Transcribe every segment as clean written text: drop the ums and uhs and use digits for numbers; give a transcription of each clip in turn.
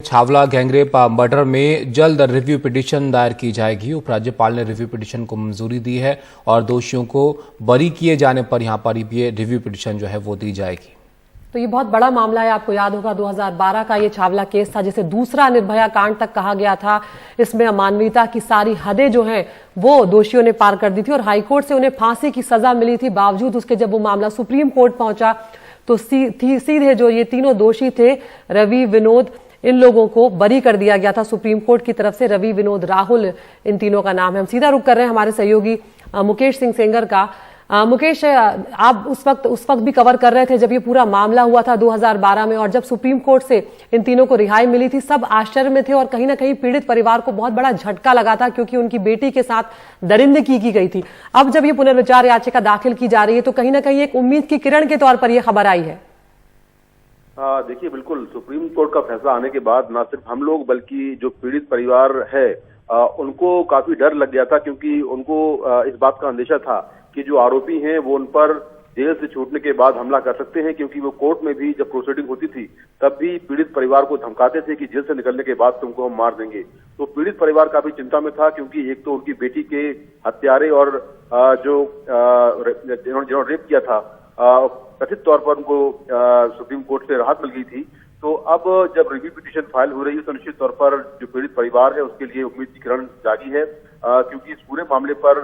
Chhawla gangrape murder में जल्द review petition दायर की जाएगी। उपराज्यपाल ने रिव्यू पिटीशन को मंजूरी दी है और दोषियों को बरी किए जाने पर यहां पर ये रिव्यू पिटीशन जो है वो दी जाएगी। तो ये बहुत बड़ा मामला है। आपको याद होगा 2012 का ये छावला केस था, जिसे दूसरा निर्भया कांड तक कहा गया था। इसमें अमानवीयता की सारी हदें जो हैं वो दोषियों ने पार कर दी थी और हाईकोर्ट से उन्हें फांसी की सजा मिली थी। बावजूद उसके जब वो मामला सुप्रीम कोर्ट पहुंचा तो सीधे जो ये तीनों दोषी थे, रवि, विनोद, इन लोगों को बरी कर दिया गया था सुप्रीम कोर्ट की तरफ से। रवि, विनोद, राहुल, इन तीनों का नाम है। हम सीधा रुख कर रहे हैं हमारे सहयोगी मुकेश सिंह सेंगर का। मुकेश, आप उस वक्त भी कवर कर रहे थे जब ये पूरा मामला हुआ था 2012 में, और जब सुप्रीम कोर्ट से इन तीनों को रिहाई मिली थी सब आश्चर्य में थे और कहीं ना कहीं पीड़ित परिवार को बहुत बड़ा झटका लगा था, क्योंकि उनकी बेटी के साथ दरिंदगी की गई थी। अब जब ये पुनर्विचार याचिका दाखिल की जा रही है तो कहीं ना कहीं एक उम्मीद की किरण के तौर पर यह खबर आई है। देखिए, बिल्कुल सुप्रीम कोर्ट का फैसला आने के बाद न सिर्फ हम लोग बल्कि जो पीड़ित परिवार है उनको काफी डर लग गया था, क्योंकि उनको इस बात का अंदेशा था कि जो आरोपी हैं वो उन पर जेल से छूटने के बाद हमला कर सकते हैं, क्योंकि वो कोर्ट में भी जब प्रोसीडिंग होती थी तब भी पीड़ित परिवार को धमकाते थे कि जेल से निकलने के बाद तुमको हम मार देंगे। तो पीड़ित परिवार काफी चिंता में था, क्योंकि एक तो उनकी बेटी के हत्यारे और जिन्होंने रेप किया था कथित तौर पर उनको सुप्रीम कोर्ट से राहत मिल गई थी। तो अब जब रिव्यू पिटीशन फाइल हो रही है तो निश्चित तौर पर जो पीड़ित परिवार है उसके लिए उम्मीद की किरण जागी है, क्योंकि इस पूरे मामले पर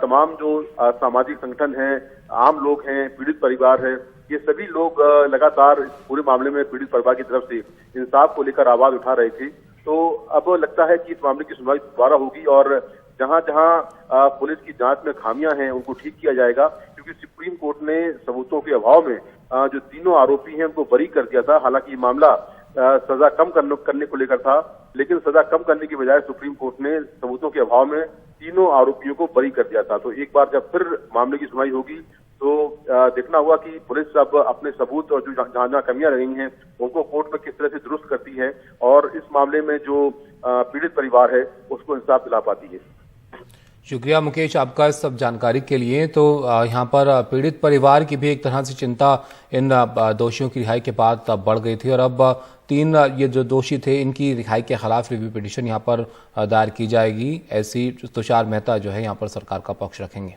तमाम जो सामाजिक संगठन हैं, आम लोग हैं, पीड़ित परिवार है, ये सभी लोग लगातार इस पूरे मामले में पीड़ित परिवार की तरफ से इंसाफ को लेकर आवाज उठा रहे थे। तो अब लगता है कि इस मामले की सुनवाई दोबारा होगी और जहां जहां पुलिस की जांच में खामियां हैं उनको ठीक किया जाएगा, क्योंकि सुप्रीम कोर्ट ने सबूतों के अभाव में जो तीनों आरोपी हैं उनको बरी कर दिया था। हालांकि ये मामला सजा कम करने को लेकर था, लेकिन सजा कम करने की बजाय सुप्रीम कोर्ट ने सबूतों के अभाव में तीनों आरोपियों को बरी कर दिया था। तो एक बार जब फिर मामले की सुनवाई होगी तो देखना हुआ कि पुलिस अब अपने सबूत और जो जहां जहां कमियां रही हैं उनको कोर्ट में किस तरह से दुरुस्त करती है और इस मामले में जो पीड़ित परिवार है उसको इंसाफ दिला पाती है। शुक्रिया मुकेश आपका इस सब जानकारी के लिए। तो यहाँ पर पीड़ित परिवार की भी एक तरह से चिंता इन दोषियों की रिहाई के बाद बढ़ गई थी और अब तीन ये जो दोषी थे इनकी रिहाई के खिलाफ रिव्यू पिटीशन यहाँ पर दायर की जाएगी। ऐसी तुषार मेहता जो है यहाँ पर सरकार का पक्ष रखेंगे।